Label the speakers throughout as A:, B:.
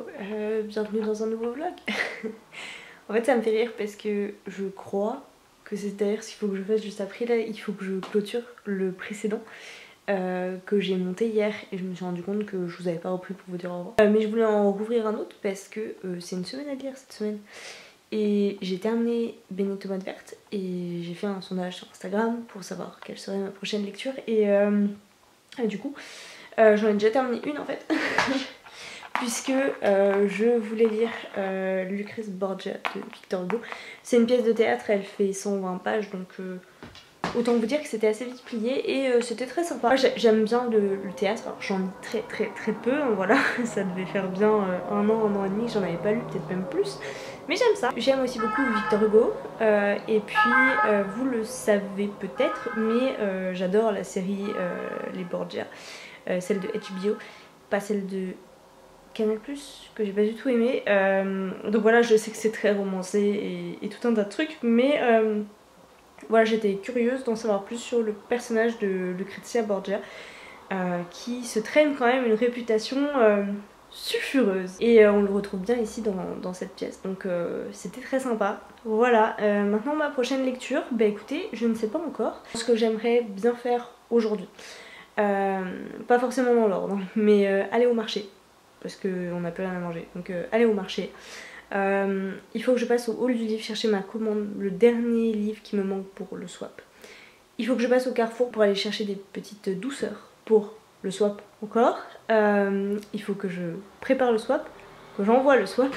A: hello, bienvenue dans un nouveau vlog. En fait ça me fait rire parce que je crois que c'est d'ailleurs ce qu'il faut que je fasse juste après là, il faut que je clôture le précédent que j'ai monté hier et je me suis rendu compte que je vous avais pas repris pour vous dire au revoir. Mais je voulais en rouvrir un autre parce que c'est une semaine à lire cette semaine. Et j'ai terminé Béné Tomate Verte et j'ai fait un sondage sur Instagram pour savoir quelle serait ma prochaine lecture et du coup j'en ai déjà terminé une en fait. Puisque je voulais lire Lucrèce Borgia de Victor Hugo. C'est une pièce de théâtre, elle fait 120 pages donc autant vous dire que c'était assez vite plié et c'était très sympa. J'aime bien le théâtre, alors j'en lis très peu, voilà, ça devait faire bien un an et demi que j'en avais pas lu, peut-être même plus. Mais j'aime ça. J'aime aussi beaucoup Victor Hugo et puis vous le savez peut-être mais j'adore la série Les Borgia, celle de HBO, pas celle de Canal+, que j'ai pas du tout aimé. Donc voilà, je sais que c'est très romancé et tout un tas de trucs, mais voilà, j'étais curieuse d'en savoir plus sur le personnage de Lucrezia Borgia, qui se traîne quand même une réputation sulfureuse. Et on le retrouve bien ici dans cette pièce, donc c'était très sympa. Voilà, maintenant ma prochaine lecture, bah écoutez, je ne sais pas encore ce que j'aimerais bien faire aujourd'hui. Pas forcément dans l'ordre, mais aller au marché. Parce qu'on n'a plus rien à manger, donc aller au marché. Il faut que je passe au hall du livre chercher ma commande, le dernier livre qui me manque pour le swap. Il faut que je passe au Carrefour pour aller chercher des petites douceurs pour le swap encore. Il faut que je prépare le swap, que j'envoie le swap.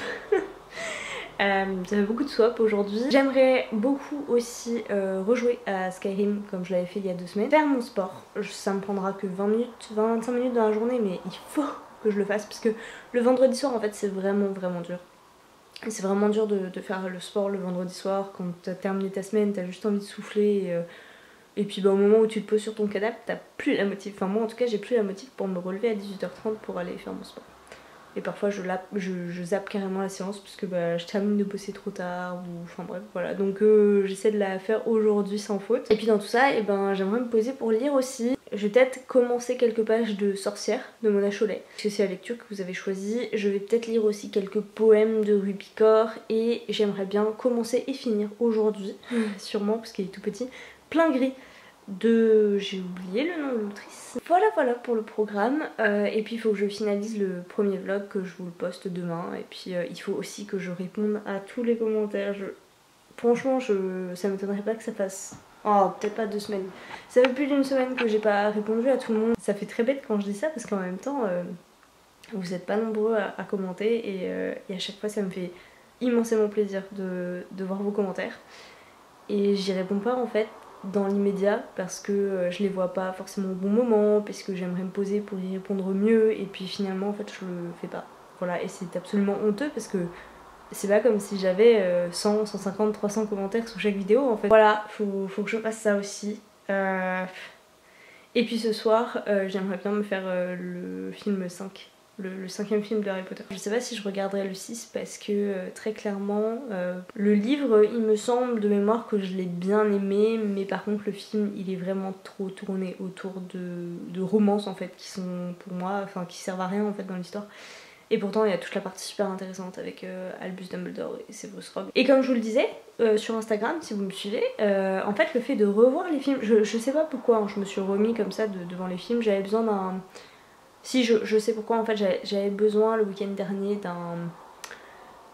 A: Ça fait beaucoup de swap aujourd'hui. J'aimerais beaucoup aussi rejouer à Skyrim comme je l'avais fait il y a 2 semaines. Faire mon sport, ça me prendra que 20 minutes, 20-25 minutes dans la journée, mais il faut que je le fasse parce que le vendredi soir en fait c'est vraiment dur. C'est vraiment dur de faire le sport le vendredi soir quand t'as terminé ta semaine, t'as juste envie de souffler et puis bah, au moment où tu te poses sur ton canapé t'as plus la motive, enfin moi en tout cas j'ai plus la motive pour me relever à 18h30 pour aller faire mon sport. Et parfois je zappe carrément la séance parce que bah, je termine de bosser trop tard ou enfin bref voilà. Donc j'essaie de la faire aujourd'hui sans faute. Et puis dans tout ça, et ben, j'aimerais me poser pour lire aussi. Je vais peut-être commencer quelques pages de Sorcière de Mona Chollet, parce que c'est la lecture que vous avez choisie. Je vais peut-être lire aussi quelques poèmes de Ruy Picor et j'aimerais bien commencer et finir aujourd'hui, sûrement parce qu'il est tout petit, Plein Gris de... j'ai oublié le nom de l'autrice. Voilà pour le programme et puis il faut que je finalise le premier vlog, que je vous le poste demain et puis il faut aussi que je réponde à tous les commentaires. Franchement ça m'étonnerait pas que ça fasse... oh peut-être pas 2 semaines. Ça fait plus d'1 semaine que j'ai pas répondu à tout le monde. Ça fait très bête quand je dis ça parce qu'en même temps vous êtes pas nombreux à commenter et à chaque fois ça me fait immensément plaisir de voir vos commentaires. Et j'y réponds pas en fait dans l'immédiat parce que je les vois pas forcément au bon moment, parce que j'aimerais me poser pour y répondre mieux et puis finalement en fait je le fais pas. Voilà, et c'est absolument honteux parce que c'est pas comme si j'avais 100, 150, 300 commentaires sur chaque vidéo en fait. Voilà, faut que je fasse ça aussi. Et puis ce soir j'aimerais bien me faire le film 5. Le 5e film de Harry Potter. Je sais pas si je regarderai le 6 parce que très clairement le livre il me semble de mémoire que je l'ai bien aimé, mais par contre le film il est vraiment trop tourné autour de romances en fait qui sont pour moi, enfin qui servent à rien en fait dans l'histoire. Et pourtant il y a toute la partie super intéressante avec Albus Dumbledore et Severus Rogue. Et comme je vous le disais sur Instagram si vous me suivez, en fait le fait de revoir les films, je sais pas pourquoi hein, je me suis remis comme ça devant les films, j'avais besoin d'un... Si, je sais pourquoi, en fait j'avais besoin le week-end dernier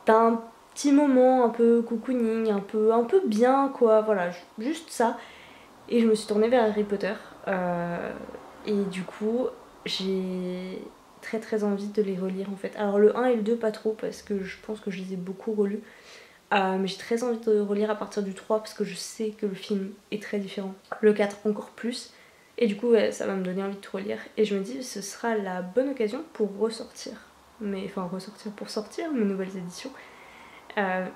A: d'un petit moment un peu cocooning, un peu bien quoi, voilà, juste ça. Et je me suis tournée vers Harry Potter et du coup j'ai très envie de les relire en fait. Alors le 1 et le 2 pas trop parce que je pense que je les ai beaucoup relus. Mais j'ai très envie de relire à partir du 3 parce que je sais que le film est très différent. Le 4 encore plus. Et du coup ouais, ça va me donner envie de tout relire. Et je me dis ce sera la bonne occasion pour ressortir. Pour sortir mes nouvelles éditions.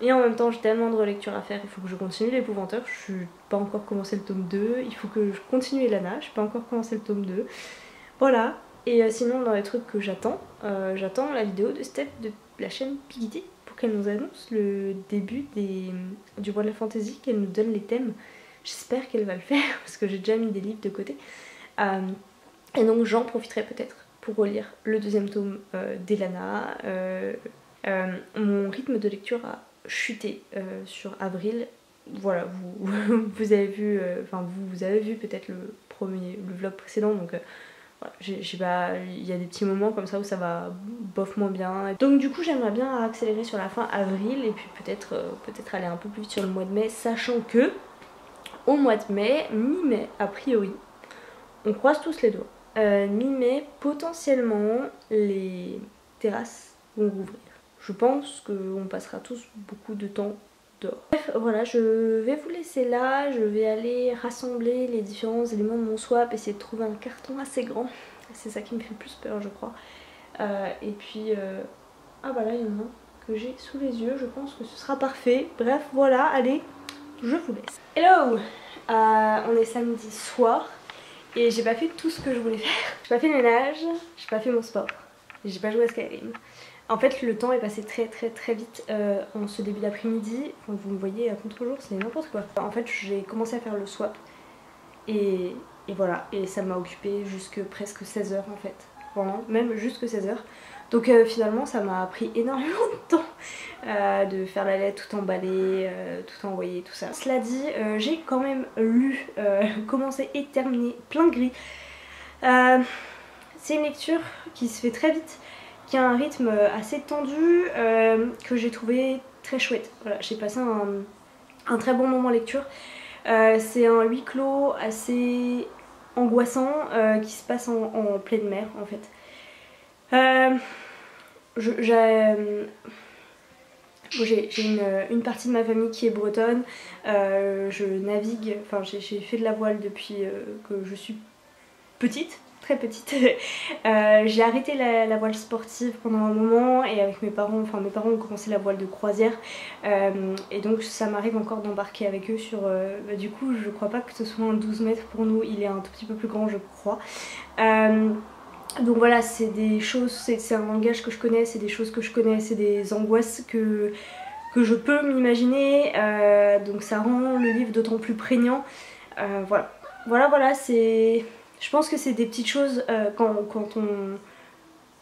A: Et en même temps j'ai tellement de relectures à faire, il faut que je continue l'Épouvanteur, je suis pas encore commencé le tome 2, il faut que je continue Elana, je suis pas encore commencé le tome 2. Voilà, et sinon dans les trucs que j'attends la vidéo de Steph de la chaîne Piggy pour qu'elle nous annonce le début du Roi de la Fantaisie, qu'elle nous donne les thèmes. J'espère qu'elle va le faire parce que j'ai déjà mis des livres de côté. Et donc j'en profiterai peut-être pour relire le deuxième tome d'Elana. Mon rythme de lecture a chuté sur avril. Voilà, vous avez vu, vous avez vu peut-être le vlog précédent, donc voilà, il y a des petits moments comme ça où ça va bof moins bien. Donc du coup j'aimerais bien accélérer sur la fin avril et puis peut-être aller un peu plus vite sur le mois de mai, sachant que au mois de mai, mi-mai a priori, on croise tous les doigts. Mi-mai, potentiellement les terrasses vont rouvrir. Je pense qu'on passera tous beaucoup de temps dehors. Bref, voilà, je vais vous laisser là. Je vais aller rassembler les différents éléments de mon swap, essayer de trouver un carton assez grand. C'est ça qui me fait le plus peur, je crois. Et puis, ah bah là, il y en a un que j'ai sous les yeux. Je pense que ce sera parfait. Bref, voilà, allez, je vous laisse. Hello, on est samedi soir et j'ai pas fait tout ce que je voulais faire. J'ai pas fait le ménage, j'ai pas fait mon sport, j'ai pas joué à Skyrim. En fait le temps est passé très vite en ce début d'après-midi. Enfin, vous me voyez à contre-jour, c'est n'importe quoi. En fait j'ai commencé à faire le swap et voilà, et ça m'a occupé jusque presque 16h en fait. Vraiment, même jusque 16h. Donc finalement ça m'a pris énormément de temps de faire la lettre, tout emballer, tout envoyer, tout ça. Cela dit, j'ai quand même lu, commencé et terminé plein de gris. C'est une lecture qui se fait très vite, qui a un rythme assez tendu, que j'ai trouvé très chouette. Voilà, j'ai passé un très bon moment lecture. C'est un huis clos assez angoissant qui se passe en pleine mer en fait. J'ai une partie de ma famille qui est bretonne, je navigue, enfin j'ai fait de la voile depuis que je suis petite, très petite. J'ai arrêté la voile sportive pendant un moment et avec mes parents ont commencé la voile de croisière et donc ça m'arrive encore d'embarquer avec eux sur, du coup je crois pas que ce soit un 12 mètres pour nous, il est un tout petit peu plus grand je crois. Donc voilà, c'est des choses, c'est un langage que je connais, c'est des choses que je connais, c'est des angoisses que je peux m'imaginer, donc ça rend le livre d'autant plus prégnant. Voilà, c'est... Je pense que c'est des petites choses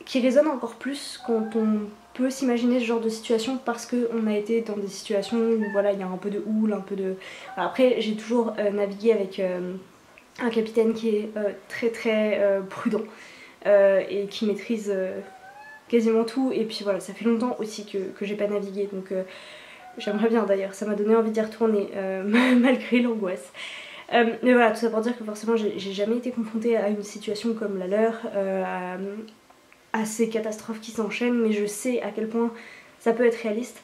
A: qui résonnent encore plus quand on peut s'imaginer ce genre de situation parce qu'on a été dans des situations où voilà, il y a un peu de houle, un peu de... Après j'ai toujours navigué avec un capitaine qui est très prudent. Et qui maîtrise quasiment tout, et puis voilà, ça fait longtemps aussi que j'ai pas navigué, donc j'aimerais bien d'ailleurs, ça m'a donné envie d'y retourner malgré l'angoisse. Mais voilà, tout ça pour dire que forcément j'ai jamais été confrontée à une situation comme la leur, à ces catastrophes qui s'enchaînent, mais je sais à quel point ça peut être réaliste.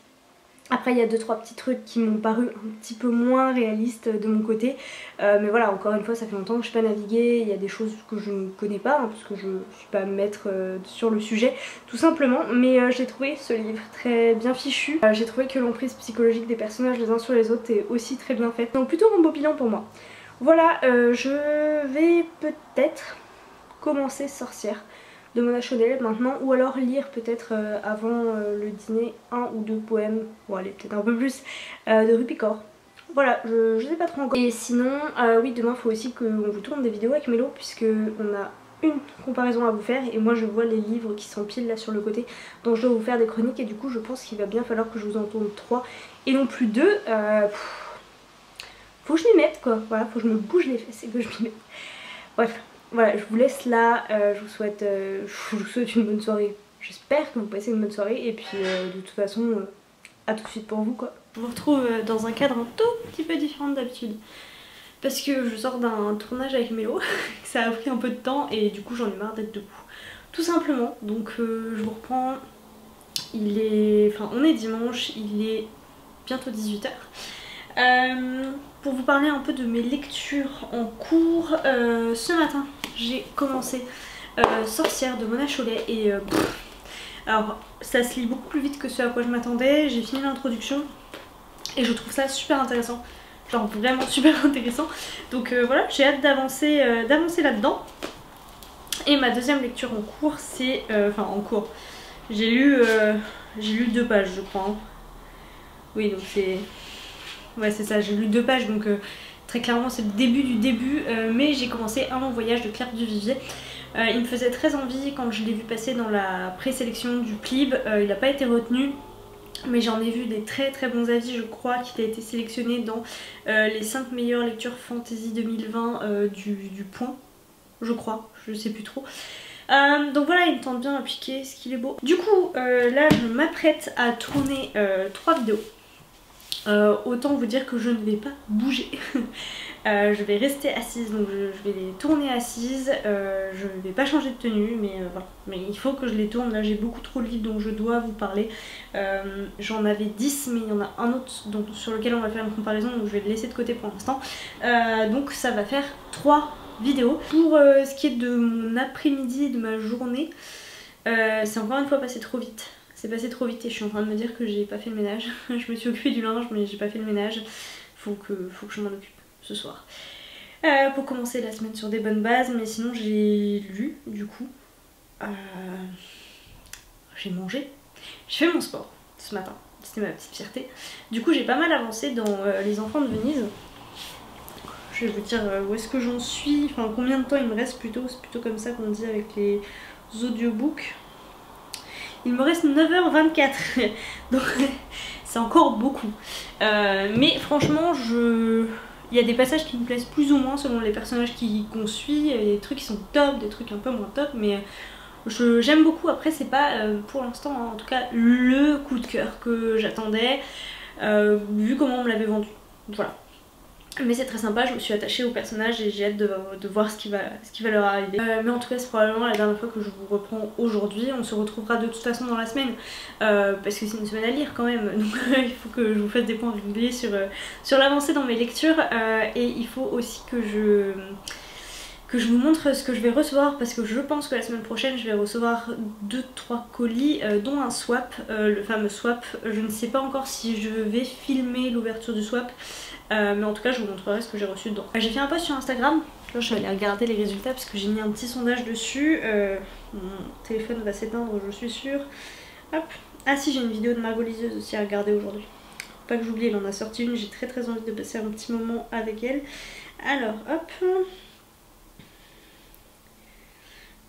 A: Après il y a 2-3 petits trucs qui m'ont paru un petit peu moins réalistes de mon côté, mais voilà, encore une fois ça fait longtemps que je n'ai pas navigué, il y a des choses que je ne connais pas parce que je ne suis pas maître sur le sujet tout simplement, mais j'ai trouvé ce livre très bien fichu, j'ai trouvé que l'emprise psychologique des personnages les uns sur les autres est aussi très bien faite, donc plutôt un beau bilan pour moi. Voilà, je vais peut-être commencer Sorcière de Mona Chollet maintenant, ou alors lire peut-être avant le dîner 1 ou 2 poèmes, bon allez peut-être un peu plus, de Rupicor. Voilà, je sais pas trop encore. Et sinon, oui demain il faut aussi qu'on vous tourne des vidéos avec Mélo puisque on a une comparaison à vous faire et moi je vois les livres qui s'empilent là sur le côté, donc je dois vous faire des chroniques et du coup je pense qu'il va bien falloir que je vous en tourne 3 et non plus 2. Faut que je m'y mette quoi, voilà, faut que je me bouge les fesses et que je m'y mette. Bref. Voilà, je vous laisse là, je vous souhaite une bonne soirée. J'espère que vous passez une bonne soirée et puis de toute façon, à tout de suite pour vous quoi. Je vous retrouve dans un cadre un tout petit peu différent d'habitude. Parce que je sors d'un tournage avec Mélo, ça a pris un peu de temps et du coup j'en ai marre d'être debout. Tout simplement, donc je vous reprends, on est dimanche, il est bientôt 18h. Pour vous parler un peu de mes lectures en cours, ce matin j'ai commencé Sorcière de Mona Chollet et alors ça se lit beaucoup plus vite que ce à quoi je m'attendais, j'ai fini l'introduction et je trouve ça super intéressant, genre vraiment super intéressant, donc voilà, j'ai hâte d'avancer là-dedans. Et ma deuxième lecture en cours c'est, en cours, j'ai lu 2 pages je crois, hein. Oui donc c'est... Ouais c'est ça, j'ai lu 2 pages donc très clairement c'est le début du début, mais j'ai commencé Un long voyage de Claire Duvivier. Il me faisait très envie quand je l'ai vu passer dans la présélection du PLIB, il n'a pas été retenu. Mais j'en ai vu des très très bons avis, je crois qu'il a été sélectionné dans les 5 meilleures lectures fantasy 2020 du Point, je crois, je sais plus trop. Donc voilà, il me tente bien à piquer, ce qu'il est beau. Du coup, là je m'apprête à tourner 3 vidéos. Autant vous dire que je ne vais pas bouger. Je vais rester assise, donc je vais les tourner assise. Je ne vais pas changer de tenue, mais voilà. Mais il faut que je les tourne. Là j'ai beaucoup trop de livres donc je dois vous parler. J'en avais 10, mais il y en a un autre sur lequel on va faire une comparaison, donc je vais le laisser de côté pour l'instant. Donc ça va faire 3 vidéos. Pour ce qui est de mon après-midi, de ma journée, c'est encore une fois passé trop vite. C'est passé trop vite et je suis en train de me dire que j'ai pas fait le ménage. Je me suis occupée du linge mais j'ai pas fait le ménage. Faut que je m'en occupe ce soir. Pour commencer la semaine sur des bonnes bases, mais sinon j'ai lu du coup. J'ai mangé. J'ai fait mon sport ce matin. C'était ma petite fierté. Du coup j'ai pas mal avancé dans Les Enfants de Venise. Je vais vous dire où est-ce que j'en suis, enfin combien de temps il me reste plutôt. C'est plutôt comme ça qu'on dit avec les audiobooks. Il me reste 9h24, donc c'est encore beaucoup. Mais franchement, il y a des passages qui me plaisent plus ou moins selon les personnages qu'on suit. Il y a des trucs qui sont top, des trucs un peu moins top, mais j'aime beaucoup. Après, c'est pas pour l'instant, hein, en tout cas, le coup de cœur que j'attendais, vu comment on me l'avait vendu. Voilà. Mais c'est très sympa, je me suis attachée au personnage et j'ai hâte de voir ce qui va leur arriver. Mais en tout cas c'est probablement la dernière fois que je vous reprends aujourd'hui. On se retrouvera de toute façon dans la semaine parce que c'est une semaine à lire quand même. Donc il faut que je vous fasse des points réguliers sur l'avancée dans mes lectures. Et il faut aussi que je vous montre ce que je vais recevoir parce que je pense que la semaine prochaine je vais recevoir 2-3 colis dont un swap, le fameux swap. Je ne sais pas encore si je vais filmer l'ouverture du swap. Mais en tout cas je vous montrerai ce que j'ai reçu dedans. J'ai fait un post sur Instagram, là je vais aller regarder les résultats parce que j'ai mis un petit sondage dessus. Mon téléphone va s'éteindre je suis sûre. Hop. Ah si, j'ai une vidéo de Margot Liseuse aussi à regarder aujourd'hui. Pas que j'oublie, elle en a sorti une, j'ai très envie de passer un petit moment avec elle. Alors hop.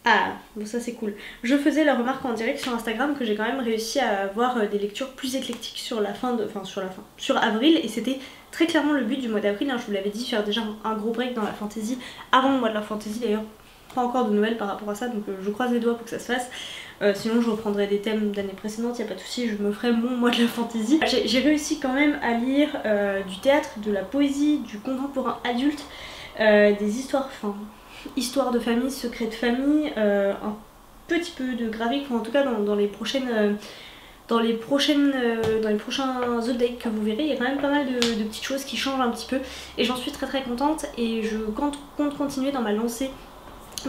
A: Ah, bon ça c'est cool. Je faisais la remarque en direct sur Instagram que j'ai quand même réussi à avoir des lectures plus éclectiques sur sur avril, et c'était très clairement le but du mois d'avril, hein, je vous l'avais dit, faire déjà un gros break dans la fantasy avant le mois de la fantasy. D'ailleurs pas encore de nouvelles par rapport à ça, donc je croise les doigts pour que ça se fasse. Sinon je reprendrai des thèmes d'années précédentes, y a pas de souci, je me ferai mon mois de la fantasy. J'ai réussi quand même à lire du théâtre, de la poésie, du contemporain adulte, des histoires, histoire de famille, secret de famille, un petit peu de graphique, en tout cas dans les prochains updates que vous verrez, il y a quand même pas mal de petites choses qui changent un petit peu et j'en suis très contente et je compte continuer dans ma lancée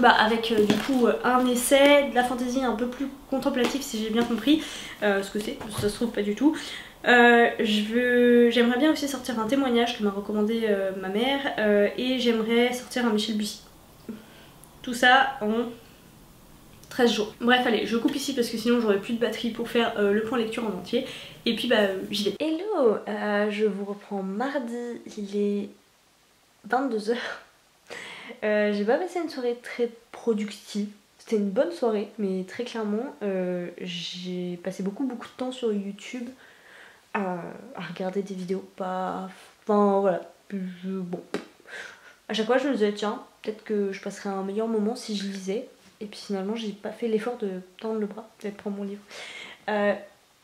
A: avec du coup un essai, de la fantaisie un peu plus contemplatif si j'ai bien compris ce que c'est, ça se trouve pas du tout. J'aimerais bien aussi sortir un témoignage que m'a recommandé ma mère et j'aimerais sortir un Michel Bussy. Tout ça en 13 jours. Bref, allez, je coupe ici parce que sinon j'aurai plus de batterie pour faire le point lecture en entier. Et puis j'y vais. Hello, je vous reprends mardi, il est 22h. J'ai pas passé une soirée très productive. C'était une bonne soirée, mais très clairement, j'ai passé beaucoup de temps sur YouTube à regarder des vidéos. Enfin voilà, bon. À chaque fois je me disais tiens, peut-être que je passerais un meilleur moment si je lisais. Et puis finalement j'ai pas fait l'effort de tendre le bras, de prendre mon livre. Je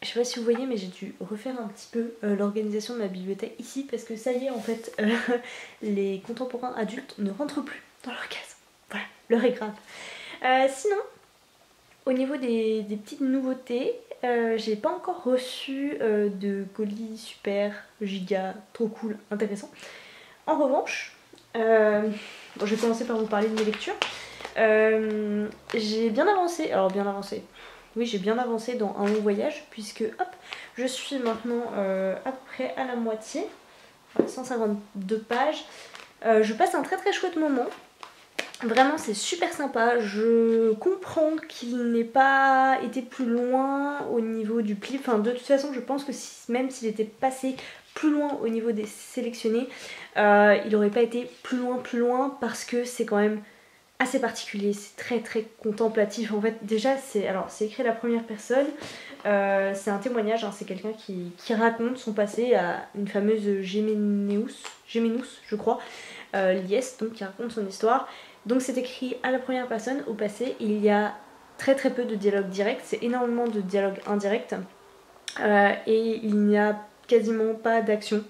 A: sais pas si vous voyez mais j'ai dû refaire un petit peu l'organisation de ma bibliothèque ici. Parce que ça y est en fait, les contemporains adultes ne rentrent plus dans leur case. Voilà, l'heure est grave. Sinon, au niveau des petites nouveautés, j'ai pas encore reçu de colis super, giga, trop cool, intéressant. En revanche, je vais commencer par vous parler de mes lectures. J'ai bien avancé, oui j'ai bien avancé dans Un long voyage puisque hop, je suis maintenant à peu près à la moitié, 152 pages. Je passe un très chouette moment. Vraiment c'est super sympa, je comprends qu'il n'ait pas été plus loin au niveau du pli. Enfin de toute façon je pense que même s'il était passé plus loin au niveau des sélectionnés, il n'aurait pas été plus loin parce que c'est quand même assez particulier, c'est très très contemplatif. En fait, déjà, c'est écrit à la première personne, c'est un témoignage, hein, c'est quelqu'un qui raconte son passé à une fameuse Géménous, je crois, Liès, donc qui raconte son histoire. Donc c'est écrit à la première personne, au passé, et il y a très très peu de dialogue direct, c'est énormément de dialogue indirect, et il n'y a quasiment pas d'action.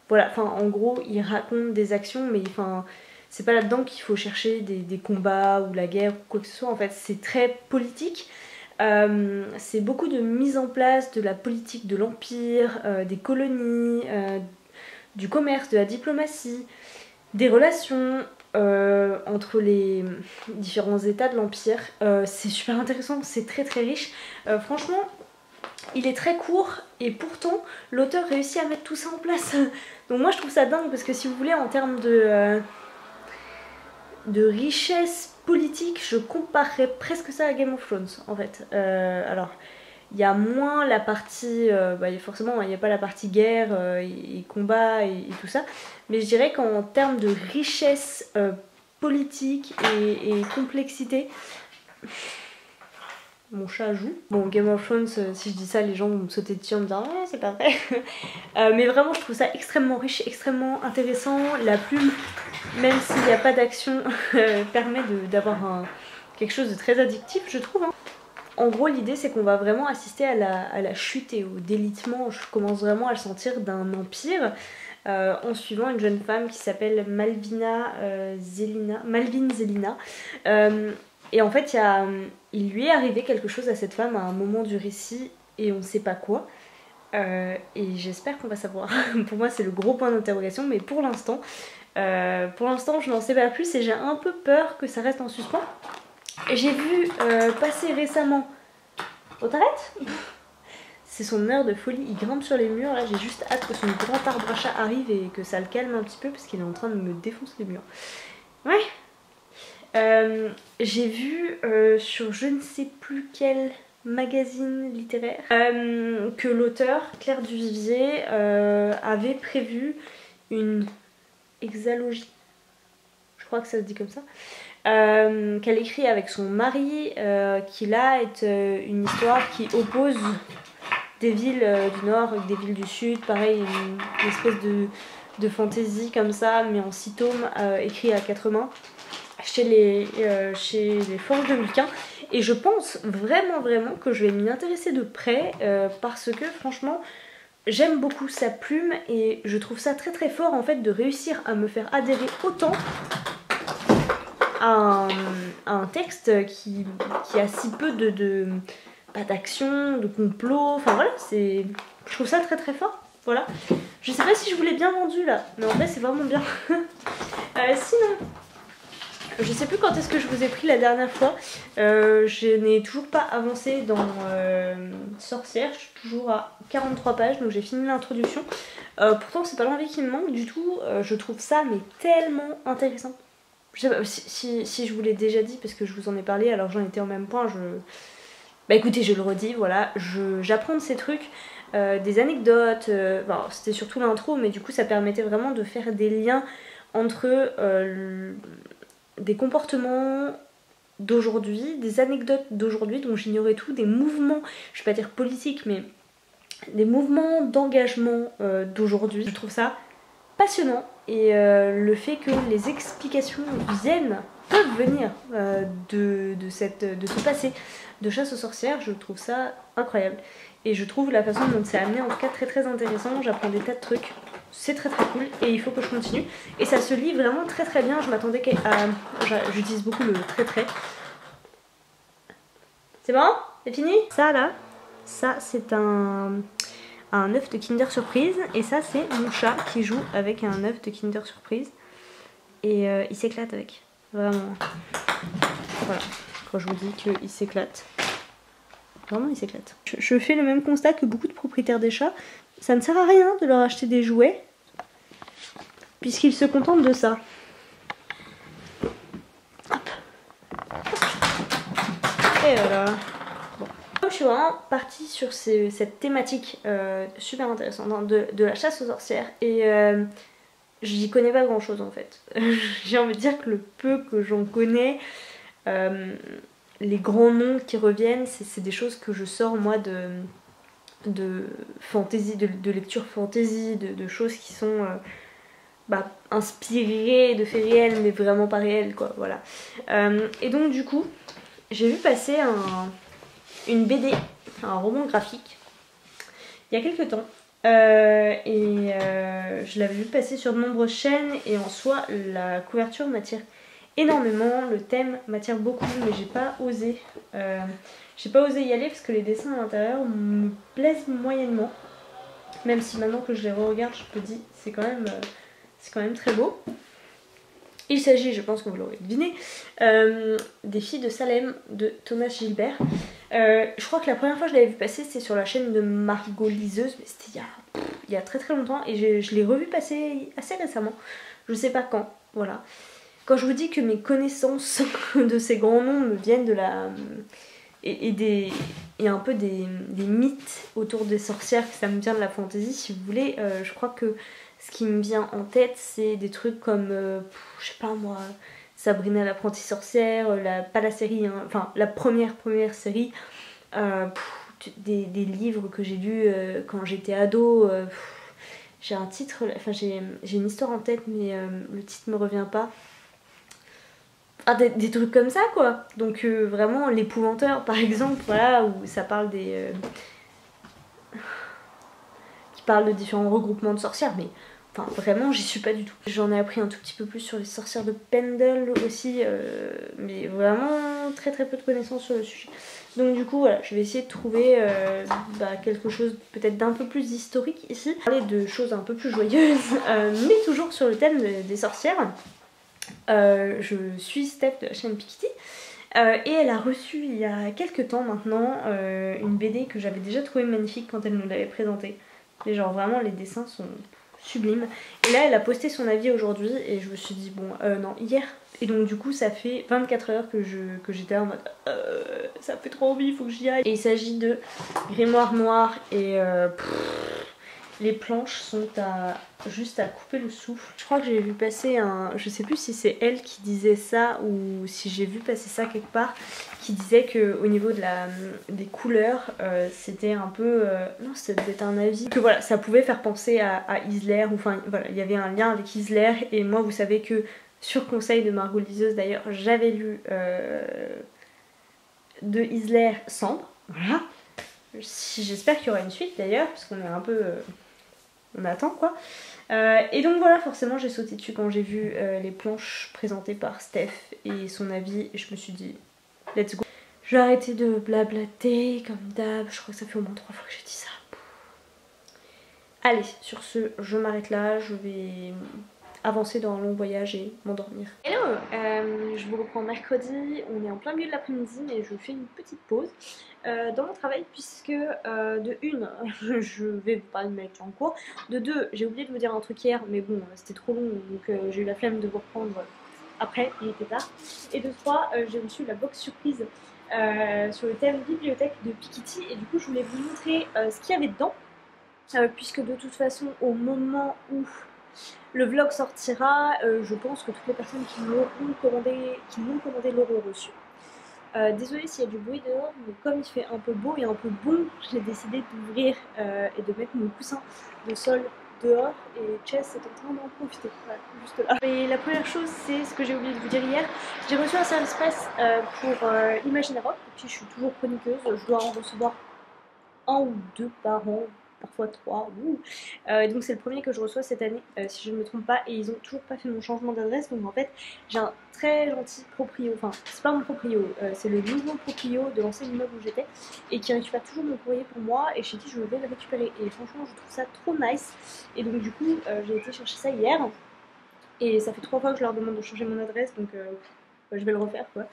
A: Voilà, enfin en gros, il raconte des actions, mais enfin, c'est pas là-dedans qu'il faut chercher des combats ou la guerre ou quoi que ce soit. En fait, c'est très politique. C'est beaucoup de mise en place de la politique de l'Empire, des colonies, du commerce, de la diplomatie, des relations entre les différents états de l'Empire. C'est super intéressant, c'est très très riche. Franchement, il est très court et pourtant l'auteur réussit à mettre tout ça en place. Donc moi je trouve ça dingue parce que si vous voulez en termes de richesse politique, je comparerais presque ça à Game of Thrones en fait. Alors il y a moins la partie, forcément il n'y a pas la partie guerre et combat et tout ça, mais je dirais qu'en termes de richesse politique et complexité, mon chat joue. Bon, Game of Thrones, si je dis ça, les gens vont me sauter dessus en me disant ouais, c'est pas vrai. Mais vraiment, je trouve ça extrêmement riche, extrêmement intéressant. La plume, même s'il n'y a pas d'action, permet d'avoir quelque chose de très addictif, je trouve. Hein. En gros, l'idée, c'est qu'on va vraiment assister à la chute et au délitement. Je commence vraiment à le sentir d'un empire. En suivant une jeune femme qui s'appelle Malvin Zelina. Et en fait, il lui est arrivé quelque chose à cette femme à un moment du récit et on ne sait pas quoi. Et j'espère qu'on va savoir. Pour moi, c'est le gros point d'interrogation, mais pour l'instant, je n'en sais pas plus et j'ai un peu peur que ça reste en suspens. J'ai vu passer récemment. Oh, t'arrêtes ? C'est son heure de folie, il grimpe sur les murs. Là, j'ai juste hâte que son grand arbre à chat arrive et que ça le calme un petit peu parce qu'il est en train de me défoncer les murs. Ouais. J'ai vu sur je ne sais plus quel magazine littéraire que l'auteur Claire Duvivier avait prévu une hexalogie, je crois que ça se dit comme ça, qu'elle écrit avec son mari, qui là est une histoire qui oppose des villes du nord avec des villes du sud, pareil, une espèce de fantaisie comme ça, mais en 6 tomes, écrit à 4 mains chez les Forges de Miquin. Et je pense vraiment que je vais m'y intéresser de près parce que franchement j'aime beaucoup sa plume et je trouve ça très très fort en fait de réussir à me faire adhérer autant à un texte qui a si peu pas d'action, de complot, enfin voilà, je trouve ça très très fort. Voilà. Je sais pas si je vous l'ai bien vendu là, mais en vrai c'est vraiment bien. Sinon, je sais plus quand est-ce que je vous ai pris la dernière fois. Je n'ai toujours pas avancé dans Sorcière. Je suis toujours à 43 pages, donc j'ai fini l'introduction. Pourtant, c'est pas l'envie qui me manque du tout. Je trouve ça mais tellement intéressant. Je sais pas si je vous l'ai déjà dit parce que je vous en ai parlé, alors j'en étais au même point. Bah écoutez, je le redis, voilà. J'apprends de ces trucs. Des anecdotes, c'était surtout l'intro, mais du coup ça permettait vraiment de faire des liens entre des comportements d'aujourd'hui, des anecdotes d'aujourd'hui dont j'ignorais tout, des mouvements, je vais pas dire politiques, mais des mouvements d'engagement d'aujourd'hui. Je trouve ça passionnant et le fait que les explications peuvent venir de ce passé de chasse aux sorcières, je trouve ça incroyable. Et je trouve la façon dont c'est amené en tout cas très très intéressant, j'apprends des tas de trucs, c'est très très cool et il faut que je continue. Et ça se lit vraiment très très bien, je m'attendais à... J'utilise beaucoup le très très. C'est bon? C'est fini? Ça là, ça c'est un œuf de Kinder Surprise et ça c'est mon chat qui joue avec un œuf de Kinder Surprise et il s'éclate avec, vraiment. Voilà, quand je vous dis qu'il s'éclate. Vraiment il s'éclate. Je fais le même constat que beaucoup de propriétaires des chats. Ça ne sert à rien de leur acheter des jouets puisqu'ils se contentent de ça. Hop. Et voilà. Bon. Je suis vraiment partie sur cette thématique super intéressante de la chasse aux sorcières et j'y connais pas grand chose en fait. J'ai envie de dire que le peu que j'en connais, les grands noms qui reviennent, c'est des choses que je sors moi de fantasy, de lecture fantasy, de choses qui sont inspirées de faits réels mais vraiment pas réels quoi, voilà. Et donc du coup, j'ai vu passer une BD, un roman graphique, il y a quelques temps. Je l'avais vu passer sur de nombreuses chaînes et en soi la couverture m'attire énormément, le thème m'attire beaucoup mais j'ai pas osé y aller parce que les dessins à l'intérieur me plaisent moyennement, même si maintenant que je les re-regarde je me dis c'est quand même très beau. Il s'agit, je pense que vous l'aurez deviné, des filles de Salem de Thomas Gilbert. Je crois que la première fois que je l'avais vu passer c'était sur la chaîne de Margot Liseuse, mais c'était il y a très très longtemps et je l'ai revu passer assez récemment, je sais pas quand, voilà. Quand je vous dis que mes connaissances de ces grands noms me viennent de la... et un peu des mythes autour des sorcières, que ça me vient de la fantasy si vous voulez, je crois que ce qui me vient en tête c'est des trucs comme, je sais pas moi, Sabrina l'apprentie sorcière, pas la série, hein, enfin la première série, des livres que j'ai lus quand j'étais ado, j'ai un titre, enfin j'ai une histoire en tête mais le titre me revient pas. Des trucs comme ça quoi. Donc vraiment l'épouvanteur par exemple, voilà, où ça parle qui parle de différents regroupements de sorcières, mais enfin vraiment j'y suis pas du tout. J'en ai appris un tout petit peu plus sur les sorcières de Pendle aussi, mais vraiment très très peu de connaissances sur le sujet. Donc du coup voilà, je vais essayer de trouver quelque chose peut-être d'un peu plus historique ici, parler de choses un peu plus joyeuses, mais toujours sur le thème des sorcières. Je suis Steph de la chaîne Pikiti et elle a reçu il y a quelques temps maintenant une BD que j'avais déjà trouvée magnifique quand elle nous l'avait présentée. Et genre vraiment les dessins sont sublimes. Et là elle a posté son avis aujourd'hui et je me suis dit bon non hier. Et donc du coup ça fait 24 heures que j'étais en mode ça fait trop envie, il faut que j'y aille. Et il s'agit de Grimoire Noir et les planches sont juste à couper le souffle. Je crois que j'ai vu passer je sais plus si c'est elle qui disait ça ou si j'ai vu passer ça quelque part, qui disait que au niveau des couleurs, c'était un peu... non, c'était un avis. Que voilà, ça pouvait faire penser à Isler, ou enfin voilà, il y avait un lien avec Isler. Et moi vous savez que sur conseil de Margot Liseuse d'ailleurs, j'avais lu de Isler Sambre, voilà. J'espère qu'il y aura une suite d'ailleurs, parce qu'on est un peu... on attend quoi. Et donc voilà, forcément j'ai sauté dessus quand j'ai vu les planches présentées par Steph et son avis, et je me suis dit let's go. Je vais arrêter de blablater comme d'hab, je crois que ça fait au moins 3 fois que j'ai dit ça. Allez, sur ce, je m'arrête là, je vais avancer dans un long voyage et m'endormir. Hello, je vous reprends mercredi, on est en plein milieu de l'après-midi mais je fais une petite pause dans mon travail puisque de une, je vais vous parler de ma lecture en cours, de deux, j'ai oublié de vous dire un truc hier mais bon c'était trop long donc j'ai eu la flemme de vous reprendre après, il était tard, et de trois, j'ai reçu la box surprise sur le thème bibliothèque de Pikiti et du coup je voulais vous montrer ce qu'il y avait dedans puisque de toute façon au moment où le vlog sortira, je pense que toutes les personnes qui l'ont commandé l'auront reçu. Désolée s'il y a du bruit dehors, mais comme il fait un peu beau et un peu bon, j'ai décidé d'ouvrir et de mettre mon coussin de sol dehors et Chess est en train d'en profiter, voilà, juste là. Et la première chose, c'est ce que j'ai oublié de vous dire hier, j'ai reçu un service presse pour Imaginerock, et puis je suis toujours chroniqueuse, je dois en recevoir un ou deux par an, parfois 3. Donc c'est le premier que je reçois cette année, si je ne me trompe pas, et ils ont toujours pas fait mon changement d'adresse. Donc en fait, j'ai un très gentil proprio, enfin c'est pas mon proprio, c'est le nouveau proprio de l'ancien immeuble où j'étais, et qui récupère toujours mon courrier pour moi, et chez qui je vais le récupérer. Et franchement, je trouve ça trop nice. Et donc du coup, j'ai été chercher ça hier, et ça fait 3 fois que je leur demande de changer mon adresse, donc je vais le refaire quoi.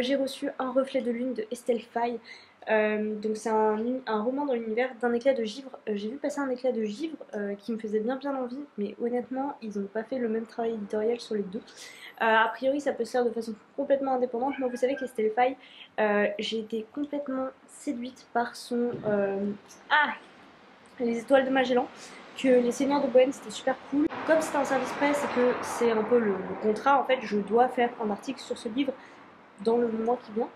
A: J'ai reçu Un reflet de lune de Estelle Faye. Donc c'est un roman dans l'univers d'un éclat de givre. J'ai vu passer Un éclat de givre qui me faisait bien envie, mais honnêtement ils n'ont pas fait le même travail éditorial sur les deux. A priori ça peut se faire de façon complètement indépendante. Moi vous savez qu'Estelle Faye, j'ai été complètement séduite par son Les étoiles de Magellan, que les Seigneurs de Bohême c'était super cool. Comme c'est un service presse et que c'est un peu le contrat, en fait je dois faire un article sur ce livre dans le mois qui vient.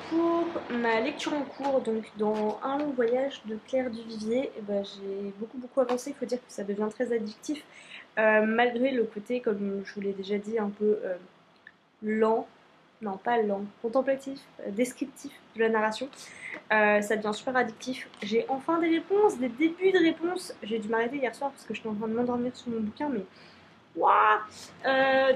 A: Pour ma lecture en cours, donc dans Un long voyage de Claire Duvivier, j'ai beaucoup avancé. Il faut dire que ça devient très addictif, malgré le côté, comme je vous l'ai déjà dit, un peu lent, non pas lent, contemplatif, descriptif de la narration. Ça devient super addictif. J'ai enfin des réponses, des débuts de réponses. J'ai dû m'arrêter hier soir parce que j'étais en train de m'endormir sur mon bouquin, mais waouh.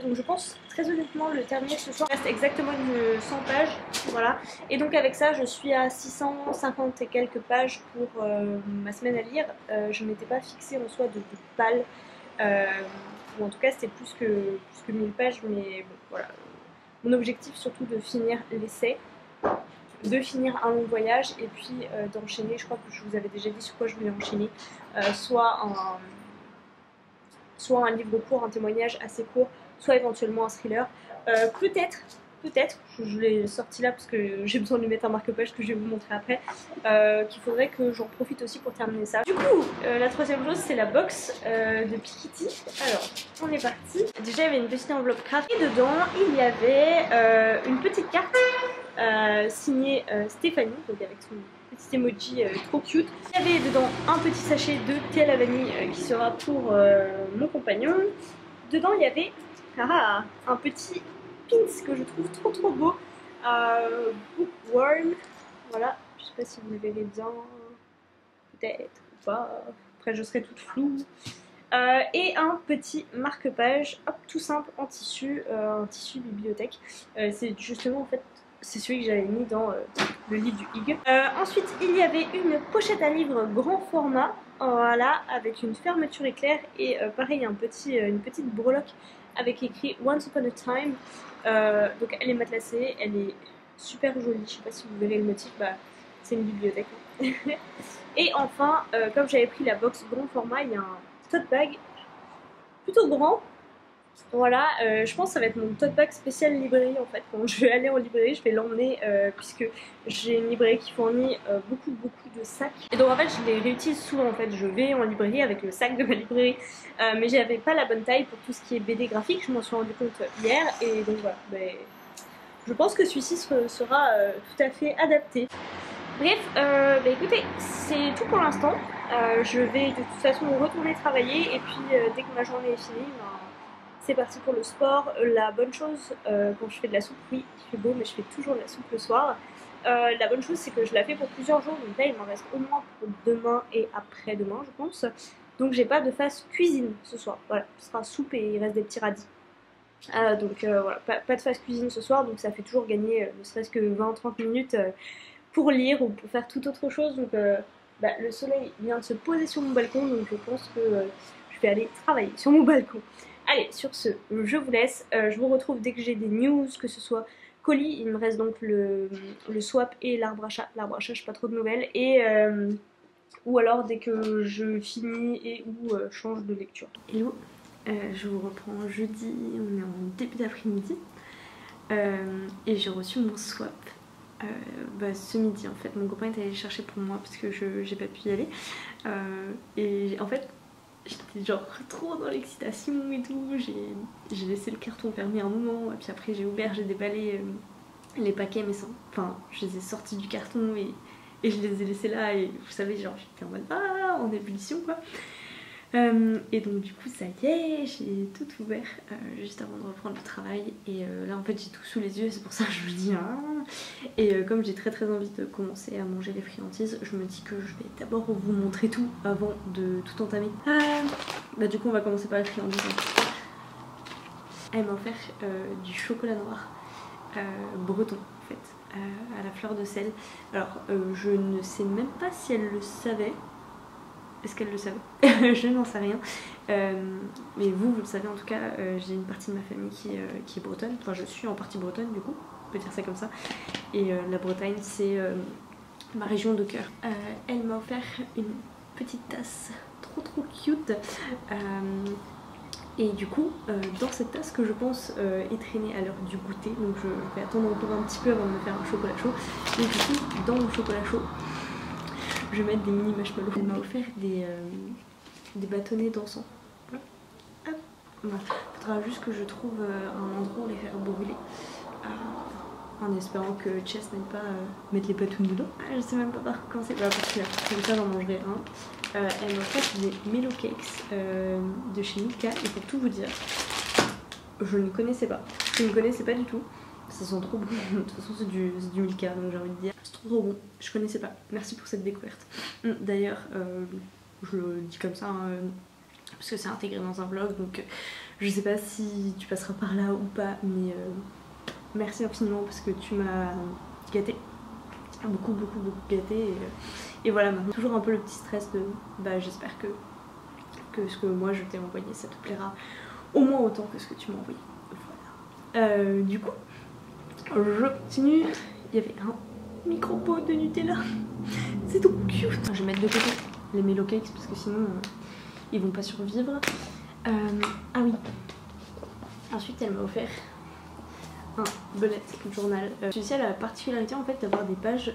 A: Donc je pense très honnêtement le terminer ce soir. Il reste exactement 100 pages, voilà. Et donc avec ça je suis à 650 et quelques pages pour ma semaine à lire. Je ne m'étais pas fixée en soi de pal, ou en tout cas c'était plus que 1000 pages, mais bon voilà. Mon objectif surtout de finir l'essai, de finir Un long voyage et puis d'enchaîner, je crois que je vous avais déjà dit sur quoi je voulais enchaîner, soit un livre court, un témoignage assez court, soit éventuellement un thriller. Peut-être, je l'ai sorti là parce que j'ai besoin de lui mettre un marque-page que je vais vous montrer après, qu'il faudrait que j'en profite aussi pour terminer ça. Du coup, la troisième chose c'est la box de Piketty. Alors, on est parti. Déjà il y avait une petite enveloppe craft et dedans il y avait une petite carte signée Stéphanie, donc avec son petit emoji trop cute. Il y avait dedans un petit sachet de thé à la vanille qui sera pour mon compagnon. Dedans il y avait un petit pins que je trouve trop beau, Bookworm, voilà, je sais pas si vous le verrez bien, peut-être ou pas, après je serai toute floue. Et un petit marque-page, hop, tout simple en tissu, un tissu bibliothèque. C'est justement en fait c'est celui que j'avais mis dans le livre du Hig. Ensuite il y avait une pochette à livres grand format, voilà, avec une fermeture éclair et pareil une petite breloque avec écrit Once Upon a Time. Donc elle est matelassée, elle est super jolie, je sais pas si vous verrez le motif, c'est une bibliothèque. Et enfin, comme j'avais pris la box grand format, il y a un tote bag plutôt grand. Voilà, je pense que ça va être mon tote bag spécial librairie en fait. Quand je vais aller en librairie, je vais l'emmener puisque j'ai une librairie qui fournit beaucoup de sacs. Et donc en fait, je les réutilise souvent en fait. Je vais en librairie avec le sac de ma librairie, mais j'avais pas la bonne taille pour tout ce qui est BD graphique. Je m'en suis rendu compte hier et donc voilà. Je pense que celui-ci sera tout à fait adapté. Bref, écoutez, c'est tout pour l'instant. Je vais de toute façon retourner travailler et puis dès que ma journée est finie, c'est parti pour le sport. La bonne chose quand je fais de la soupe, oui il fait beau mais je fais toujours de la soupe le soir. La bonne chose c'est que je la fais pour plusieurs jours, donc là il m'en reste au moins pour demain et après-demain je pense. Donc j'ai pas de phase cuisine ce soir, voilà, ce sera soupe et il reste des petits radis. Donc voilà, pas de phase cuisine ce soir, donc ça fait toujours gagner ne serait-ce que 20-30 minutes pour lire ou pour faire toute autre chose. Donc le soleil vient de se poser sur mon balcon, donc je pense que je vais aller travailler sur mon balcon. Allez, sur ce, je vous laisse. Je vous retrouve dès que j'ai des news, que ce soit colis. Il me reste donc le swap et l'arbre à chat. L'arbre à chat, je n'ai pas trop de nouvelles. Et ou alors dès que je finis et ou change de lecture. Hello, je vous reprends jeudi, on est en début d'après-midi. Et j'ai reçu mon swap. Ce midi en fait. Mon copain est allé le chercher pour moi parce que j'ai pas pu y aller. Et en fait, j'étais genre trop dans l'excitation et tout, j'ai laissé le carton fermé un moment, et puis après j'ai ouvert, j'ai déballé les paquets mais sans... Enfin, je les ai sortis du carton et je les ai laissés là et vous savez genre j'étais en mode en ébullition quoi. Et donc du coup ça y est, j'ai tout ouvert juste avant de reprendre le travail et là en fait j'ai tout sous les yeux, c'est pour ça que je vous dis et comme j'ai très envie de commencer à manger les friandises, je me dis que je vais d'abord vous montrer tout avant de tout entamer. Du coup on va commencer par les friandises. Elle m'a offert du chocolat noir breton en fait, à la fleur de sel. Alors je ne sais même pas si elle le savait. Est-ce qu'elle le savait? Je n'en sais rien. Mais vous le savez en tout cas, j'ai une partie de ma famille qui est bretonne. Enfin, je suis en partie bretonne du coup, on peut dire ça comme ça. Et la Bretagne, c'est ma région de cœur. Elle m'a offert une petite tasse trop cute. Et du coup, dans cette tasse que je pense est traînée à l'heure du goûter, donc je vais attendre encore un petit peu avant de me faire un chocolat chaud. Et du coup, dans mon chocolat chaud, je vais mettre des mini marshmallows. Elle m'a offert des des bâtonnets d'encens. Hop. Voilà. Faudra juste que je trouve un endroit où les faire brûler. En espérant que Chess n'aille pas mettre les patounes dedans. Je sais même pas par quoi commencer. Bah, parce que comme ça j'en mangerai un. Elle m'a fait des Melo Cakes de chez Milka. Et pour tout vous dire, je ne connaissais pas. Je ne connaissais pas du tout. Ça sent trop bon. De toute façon c'est du Milka, donc j'ai envie de dire. C'est trop bon. Je connaissais pas. Merci pour cette découverte. D'ailleurs, je le dis comme ça, hein, parce que c'est intégré dans un vlog, donc je sais pas si tu passeras par là ou pas, mais merci infiniment parce que tu m'as gâté. Beaucoup gâté. Et voilà, maintenant toujours un peu le petit stress de bah j'espère que ce que moi je t'ai envoyé ça te plaira au moins autant que ce que tu m'as envoyé. Voilà. Du coup, je continue. Il y avait un micro-pot de Nutella. C'est trop cute. Je vais mettre de côté les Melo Cakes parce que sinon ils vont pas survivre. Ah oui. Ensuite elle m'a offert un bullet journal. Celui-ci a la particularité en fait d'avoir des pages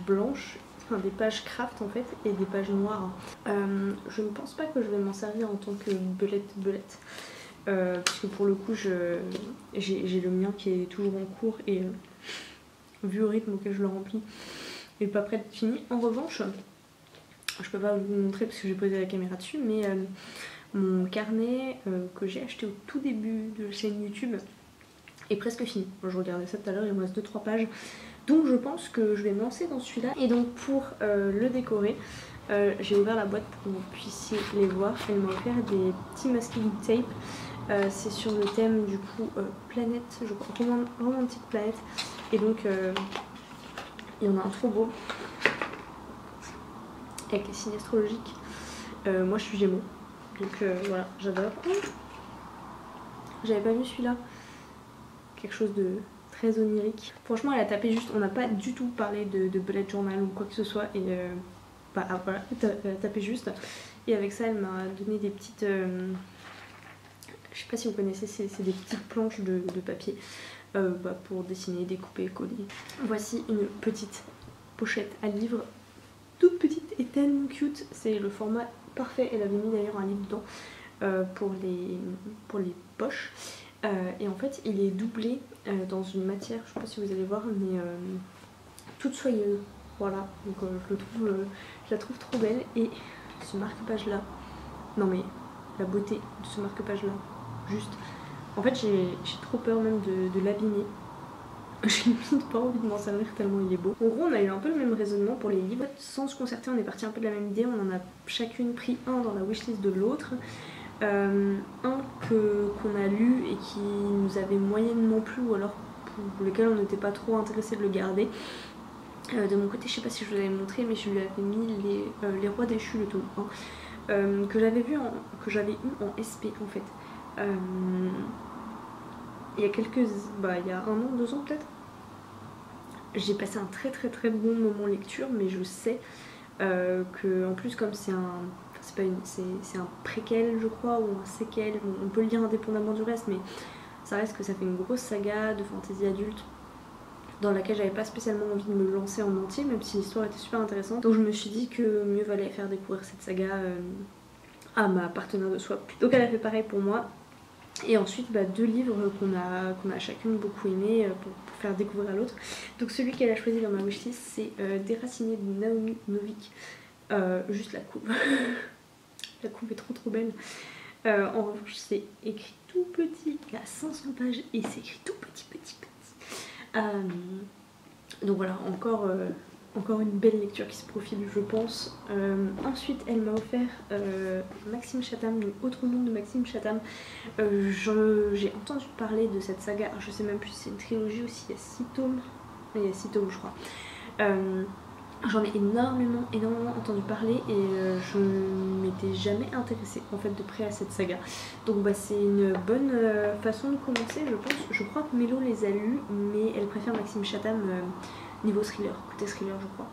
A: blanches, enfin des pages craft en fait et des pages noires. Je ne pense pas que je vais m'en servir en tant que bullet. Parce que pour le coup j'ai le mien qui est toujours en cours et vu au rythme auquel je le remplis, il n'est pas prêt d'être fini. En revanche, je peux pas vous montrer parce que j'ai posé la caméra dessus, mais mon carnet que j'ai acheté au tout début de la chaîne YouTube est presque fini. Je regardais ça tout à l'heure, il me reste 2-3 pages. Donc je pense que je vais me lancer dans celui-là. Et donc pour le décorer, j'ai ouvert la boîte pour que vous puissiez les voir. Elle m'a offert des petits masking tape. C'est sur le thème du coup planète, je crois, romantique planète. Et donc il y en a un trop beau avec les signes astrologiques. Moi je suis Gémeaux, donc voilà, j'adore. J'avais pas vu celui-là. Quelque chose de très onirique. Franchement elle a tapé juste, on n'a pas du tout parlé de bullet journal ou quoi que ce soit. Et bah voilà, elle a tapé juste. Et avec ça elle m'a donné des petites... je sais pas si vous connaissez, c'est des petites planches de papier pour dessiner, découper, coller. Voici une petite pochette à livre, toute petite et tellement cute. C'est le format parfait. Elle avait mis d'ailleurs un livre dedans pour les poches. Et en fait il est doublé dans une matière, je sais pas si vous allez voir, mais toute soyeuse. Voilà, donc je la trouve trop belle. Et ce marque-page là, non mais la beauté de ce marque-page là, juste. En fait j'ai trop peur même de l'abîmer. J'ai limite pas envie de m'en servir tellement il est beau. En gros on a eu un peu le même raisonnement pour les livres. Sans se concerter on est parti un peu de la même idée. On en a chacune pris un dans la wishlist de l'autre. Un qu'on a lu et qui nous avait moyennement plu, ou alors pour lequel on n'était pas trop intéressé de le garder. De mon côté je sais pas si je vous avais montré, mais je lui avais mis les Rois déchus, le tome 1, que j'avais eu en SP en fait. Il y a il y a 1 an, 2 ans peut-être. J'ai passé un très bon moment lecture, mais je sais que en plus comme c'est un préquel je crois, ou un séquel, on peut le lire indépendamment du reste, mais ça reste que ça fait une grosse saga de fantasy adulte dans laquelle j'avais pas spécialement envie de me lancer en entier, même si l'histoire était super intéressante. Donc je me suis dit que mieux valait faire découvrir cette saga à ma partenaire de swap. Donc elle a fait pareil pour moi. Et ensuite 2 livres qu'on a chacune beaucoup aimé pour faire découvrir à l'autre. Donc celui qu'elle a choisi dans ma wishlist, c'est Déraciné de Naomi Novik. Juste la couve. La couve est trop belle. En revanche c'est écrit tout petit, il y a 500 pages et c'est écrit tout petit. Donc voilà, encore une belle lecture qui se profile je pense. Ensuite elle m'a offert Maxime Chatham, donc Autre monde de Maxime Chatham. J'ai entendu parler de cette saga, alors je sais même plus si c'est une trilogie ou s'il y a 6 tomes. Il y a 6 tomes je crois. J'en ai énormément entendu parler et je ne m'étais jamais intéressée en fait de près à cette saga. Donc c'est une bonne façon de commencer je pense. Je crois que Mélo les a lus, mais elle préfère Maxime Chatham niveau thriller, côté thriller je crois.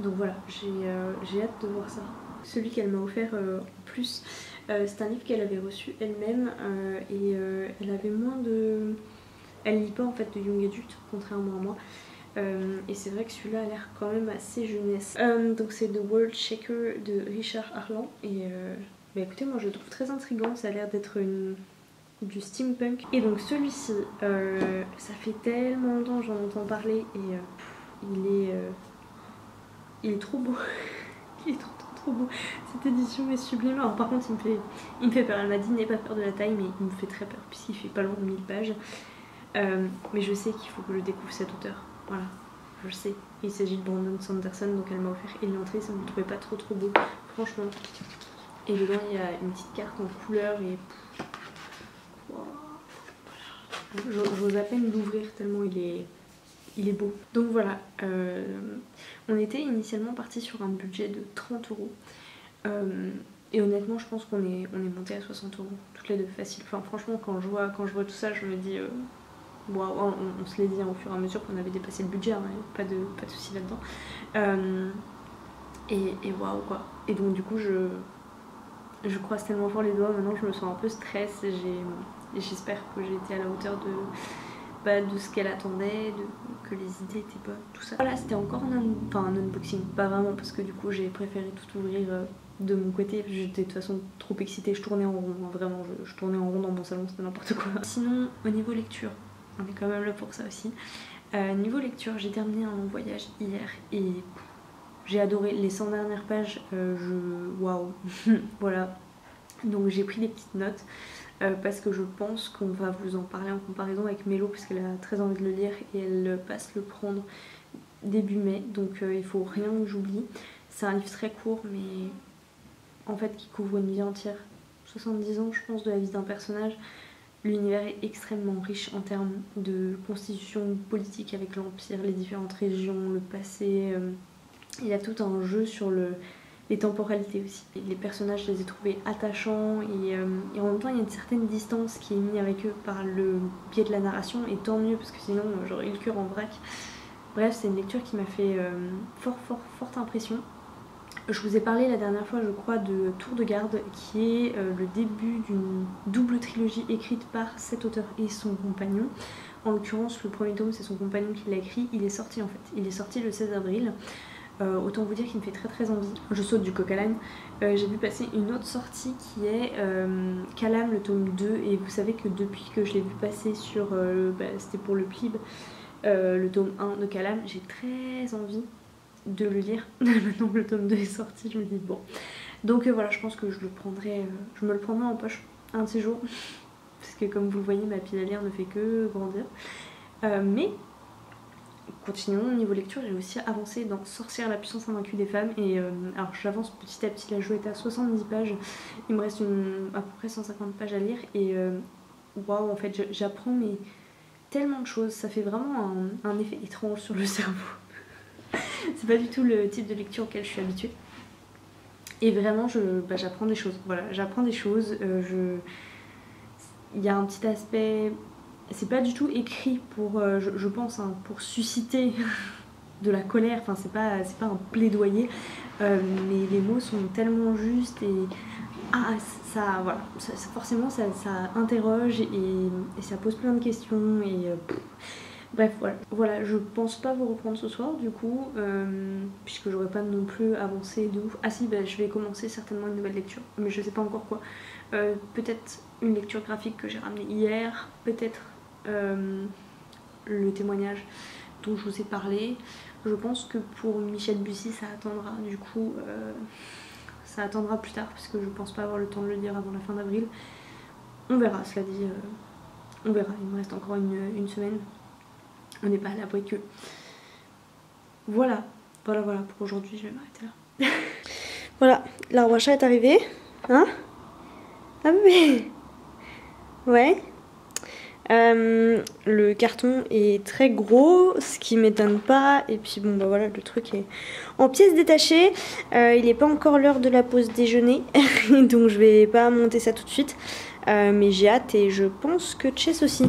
A: Donc voilà, j'ai hâte de voir ça. Celui qu'elle m'a offert en plus, c'est un livre qu'elle avait reçu elle-même et elle avait moins de... Elle lit pas en fait de young adulte, contrairement à moi. Et c'est vrai que celui-là a l'air quand même assez jeunesse. Donc c'est The World Shaker de Richard Harlan. Et bah écoutez, moi je le trouve très intriguant, ça a l'air d'être du steampunk. Et donc celui-ci, ça fait tellement longtemps que j'en entends parler et il est trop beau. Il est trop beau. Cette édition est sublime. Alors par contre il me fait peur. Elle m'a dit n'aie pas peur de la taille, mais il me fait très peur puisqu'il fait pas loin de 1000 pages. Mais je sais qu'il faut que je découvre cet auteur. Voilà, je sais. Il s'agit de Brandon Sanderson, donc elle m'a offert Élémentary, ça me trouvait pas trop beau, franchement. Et dedans il y a une petite carte en couleur et... Wow. Voilà. J'ose à peine l'ouvrir tellement il est beau. Donc voilà, on était initialement parti sur un budget de 30 €. Et honnêtement je pense qu'on est monté à 60 € toutes les deux, facile. Enfin franchement quand je vois tout ça je me dis... Wow, on se l'est dit au fur et à mesure qu'on avait dépassé le budget, hein, pas de soucis là-dedans. Et waouh quoi. Et donc du coup je croise tellement fort les doigts, maintenant je me sens un peu stress et j'espère que j'ai été à la hauteur de ce qu'elle attendait, que les idées étaient bonnes, tout ça. Voilà, c'était encore un unboxing, pas vraiment parce que du coup j'ai préféré tout ouvrir de mon côté, j'étais de toute façon trop excitée, je tournais en rond, hein, vraiment je tournais en rond dans mon salon, c'était n'importe quoi. Sinon au niveau lecture, on est quand même là pour ça aussi. Niveau lecture, j'ai terminé un long voyage hier et j'ai adoré les 100 dernières pages, waouh. Voilà, donc j'ai pris des petites notes parce que je pense qu'on va vous en parler en comparaison avec Mélo parce qu'elle a très envie de le lire et elle passe le prendre début mai, donc il faut rien que j'oublie. C'est un livre très court mais en fait qui couvre une vie entière, 70 ans je pense de la vie d'un personnage. L'univers est extrêmement riche en termes de constitution politique avec l'Empire, les différentes régions, le passé. Il y a tout un jeu sur les temporalités aussi. Les personnages, je les ai trouvés attachants et en même temps il y a une certaine distance qui est mise avec eux par le biais de la narration et tant mieux parce que sinon j'aurais eu le cœur en vrac. Bref, c'est une lecture qui m'a fait forte impression. Je vous ai parlé la dernière fois, je crois, de Tour de garde, qui est le début d'une double trilogie écrite par cet auteur et son compagnon. En l'occurrence, le premier tome, c'est son compagnon qui l'a écrit. Il est sorti en fait. Il est sorti le 16 avril. Autant vous dire qu'il me fait très envie. Je saute du coq à l'âne. J'ai vu passer une autre sortie qui est Calam, le tome 2. Et vous savez que depuis que je l'ai vu passer sur... c'était pour le PLIB, le tome 1 de Calam, j'ai très envie de le lire. Maintenant que le tome 2 est sorti, je me dis bon. Donc voilà, je pense que je me le prendrai en poche un de ces jours. Parce que comme vous le voyez, ma pile à lire ne fait que grandir. Mais continuons, au niveau lecture, j'ai aussi avancé dans Sorcière, la puissance invaincue des femmes. Et alors j'avance petit à petit, là je est à 70 pages. Il me reste à peu près 150 pages à lire. Et waouh, en fait j'apprends mais tellement de choses. Ça fait vraiment un effet étrange sur le cerveau. C'est pas du tout le type de lecture auquel je suis habituée. Et vraiment, j'apprends des choses. Voilà, j'apprends des choses. Il y a un petit aspect... C'est pas du tout écrit pour, je pense, hein, pour susciter de la colère. Enfin, c'est pas un plaidoyer. Mais les mots sont tellement justes et... voilà. Forcément, ça interroge et ça pose plein de questions et... Bref, voilà, je pense pas vous reprendre ce soir du coup, puisque j'aurais pas non plus avancé de ouf. Ah si, je vais commencer certainement une nouvelle lecture, mais je sais pas encore quoi. Peut-être une lecture graphique que j'ai ramenée hier, peut-être le témoignage dont je vous ai parlé. Je pense que pour Michel Bussy ça attendra du coup, ça attendra plus tard, parce que je pense pas avoir le temps de le lire avant la fin d'avril. On verra, cela dit, on verra, il me reste encore une semaine. On n'est pas à l'abri que... Voilà pour aujourd'hui, je vais m'arrêter là. Voilà, l'arbre à chat est arrivé. Hein? Ah bébé. Ouais. Le carton est très gros, ce qui m'étonne pas. Et puis bon voilà, le truc est en pièces détachées. Il n'est pas encore l'heure de la pause déjeuner, donc je vais pas monter ça tout de suite. Mais j'ai hâte et je pense que Chess aussi.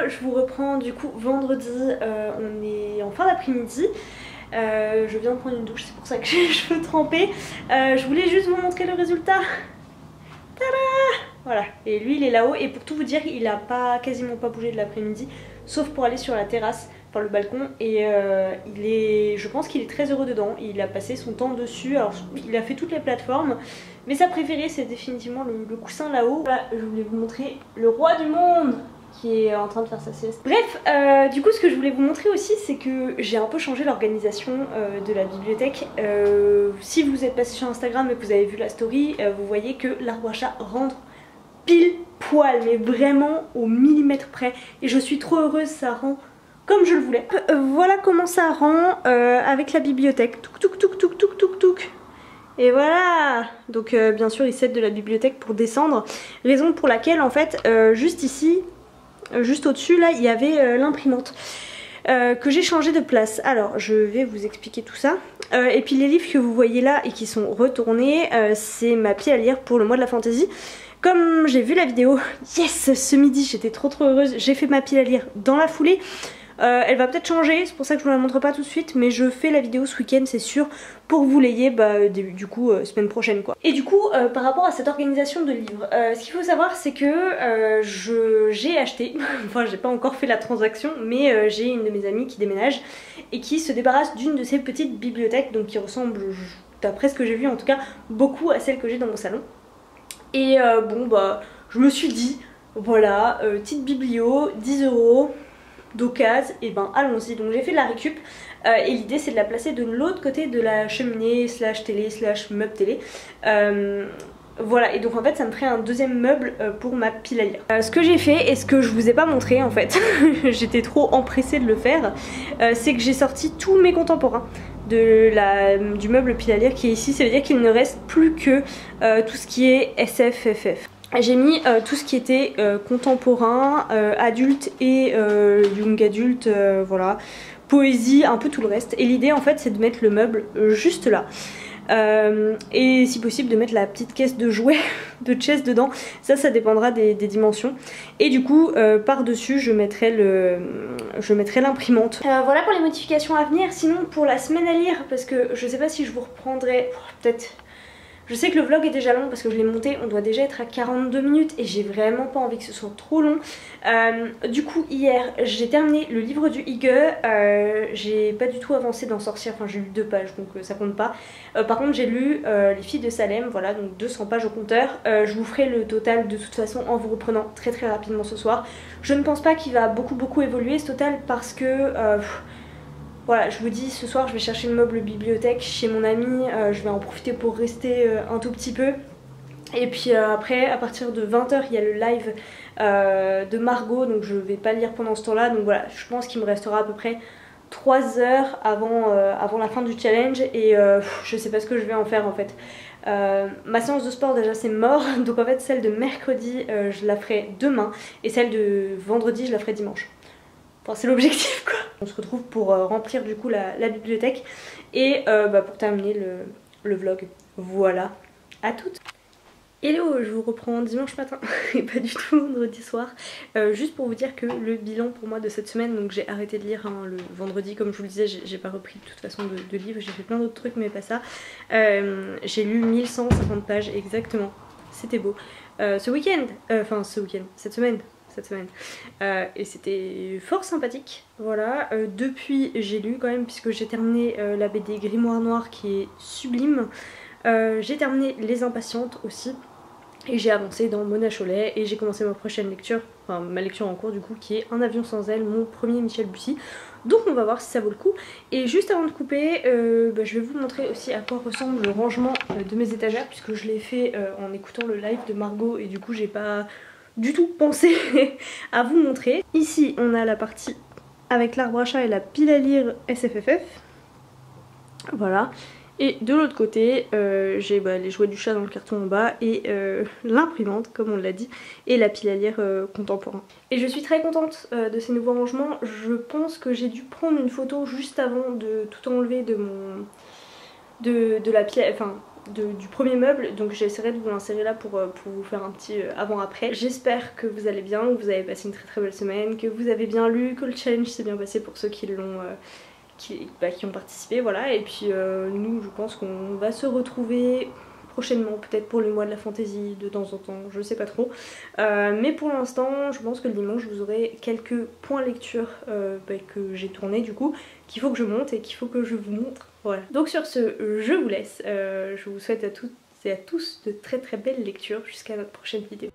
A: je vous reprends du coup vendredi, on est en fin d'après-midi. Je viens de prendre une douche, c'est pour ça que j'ai les cheveux trempés. Je voulais juste vous montrer le résultat. Tada! Voilà, et lui il est là-haut et pour tout vous dire il a quasiment pas bougé de l'après-midi sauf pour aller sur la terrasse, enfin le balcon, et je pense qu'il est très heureux dedans. Il a passé son temps dessus, alors il a fait toutes les plateformes mais sa préférée c'est définitivement le coussin là-haut. Voilà, je voulais vous montrer le roi du monde qui est en train de faire sa sieste. Bref, du coup ce que je voulais vous montrer aussi c'est que j'ai un peu changé l'organisation de la bibliothèque. Si vous êtes passé sur Instagram et que vous avez vu la story, vous voyez que l'arbre à chat rentre pile poil, mais vraiment au millimètre près, et je suis trop heureuse, ça rend comme je le voulais. Voilà comment ça rend avec la bibliothèque. Touk touk touk touk touk touk touk. Et voilà. Donc bien sûr il s'aide de la bibliothèque pour descendre, raison pour laquelle en fait juste ici, juste au dessus là, il y avait l'imprimante que j'ai changé de place. Alors je vais vous expliquer tout ça. Et puis les livres que vous voyez là et qui sont retournés, c'est ma pile à lire pour le mois de la fantaisie. Comme j'ai vu la vidéo, yes, ce midi j'étais trop heureuse, j'ai fait ma pile à lire dans la foulée. Elle va peut-être changer, c'est pour ça que je vous la montre pas tout de suite, mais je fais la vidéo ce week-end c'est sûr, pour que vous l'ayez du coup semaine prochaine quoi. Et du coup par rapport à cette organisation de livres, ce qu'il faut savoir c'est que j'ai acheté, enfin j'ai pas encore fait la transaction, mais j'ai une de mes amies qui déménage et qui se débarrasse d'une de ces petites bibliothèques, donc qui ressemble, d'après ce que j'ai vu en tout cas, beaucoup à celle que j'ai dans mon salon. Et bon bah je me suis dit voilà, petite biblio, 10 € d'occasion, et ben allons-y. Donc j'ai fait de la récup et l'idée c'est de la placer de l'autre côté de la cheminée slash télé slash meuble télé. Voilà, et donc en fait ça me ferait un deuxième meuble pour ma pile à lire. Ce que j'ai fait et ce que je vous ai pas montré en fait, j'étais trop empressée de le faire, c'est que j'ai sorti tous mes contemporains du meuble pile à lire qui est ici. Ça veut dire qu'il ne reste plus que tout ce qui est SFFF. J'ai mis tout ce qui était contemporain, adulte et young adulte, voilà, poésie, un peu tout le reste. Et l'idée en fait c'est de mettre le meuble juste là. Et si possible de mettre la petite caisse de jouets de chess dedans, ça dépendra des dimensions. Et du coup par dessus je mettrai l'imprimante. Voilà pour les modifications à venir. Sinon pour la semaine à lire, parce que je sais pas si je vous reprendrai, peut-être. Je sais que le vlog est déjà long parce que je l'ai monté, on doit déjà être à 42 minutes et j'ai vraiment pas envie que ce soit trop long. Du coup hier j'ai terminé le livre du Hygge, j'ai pas du tout avancé dans Sorcière, enfin j'ai lu 2 pages donc ça compte pas. Par contre j'ai lu Les filles de Salem, voilà, donc 200 pages au compteur. Je vous ferai le total de toute façon en vous reprenant très rapidement ce soir. Je ne pense pas qu'il va beaucoup évoluer ce total parce que... voilà, je vous dis, ce soir je vais chercher le meuble bibliothèque chez mon ami, je vais en profiter pour rester un tout petit peu. Et puis après, à partir de 20 h, il y a le live de Margot, donc je vais pas lire pendant ce temps-là. Donc voilà, je pense qu'il me restera à peu près 3 heures avant la fin du challenge et je sais pas ce que je vais en faire en fait. Ma séance de sport déjà c'est mort, donc en fait celle de mercredi je la ferai demain et celle de vendredi je la ferai dimanche. Enfin, c'est l'objectif quoi. On se retrouve pour remplir du coup la bibliothèque et pour terminer le vlog. Voilà, à toutes. Hello, je vous reprends dimanche matin et pas du tout vendredi soir. Juste pour vous dire que le bilan pour moi de cette semaine, donc j'ai arrêté de lire le vendredi comme je vous le disais, j'ai pas repris de toute façon de livres, j'ai fait plein d'autres trucs mais pas ça. J'ai lu 1150 pages exactement, c'était beau. Ce week-end, cette semaine. Et c'était fort sympathique, voilà. Depuis j'ai lu quand même puisque j'ai terminé la BD Grimoire Noir qui est sublime. J'ai terminé Les Impatientes aussi et j'ai avancé dans Mona Chollet et j'ai commencé ma prochaine lecture, enfin ma lecture en cours du coup, qui est Un avion sans aile, mon premier Michel Bussy. Donc on va voir si ça vaut le coup. Et juste avant de couper, je vais vous montrer aussi à quoi ressemble le rangement de mes étagères puisque je l'ai fait en écoutant le live de Margot et du coup j'ai pas du tout pensé à vous montrer. Ici on a la partie avec l'arbre à chat et la pile à lire SFFF, voilà. Et de l'autre côté j'ai les jouets du chat dans le carton en bas et l'imprimante comme on l'a dit et la pile à lire contemporain. Et je suis très contente de ces nouveaux rangements. Je pense que j'ai dû prendre une photo juste avant de tout enlever de la pile, enfin du premier meuble, donc j'essaierai de vous l'insérer là pour vous faire un petit avant-après. J'espère que vous allez bien, que vous avez passé une très belle semaine, que vous avez bien lu, que le challenge s'est bien passé pour ceux qui l'ont qui ont participé, voilà. Et puis nous, je pense qu'on va se retrouver prochainement, peut-être pour le mois de la fantaisie de temps en temps, je sais pas trop. Mais pour l'instant, je pense que le dimanche, vous aurez quelques points lecture que j'ai tourné du coup, qu'il faut que je monte et qu'il faut que je vous montre. Voilà. Donc sur ce, je vous laisse. Je vous souhaite à toutes et à tous de très belles lectures jusqu'à notre prochaine vidéo.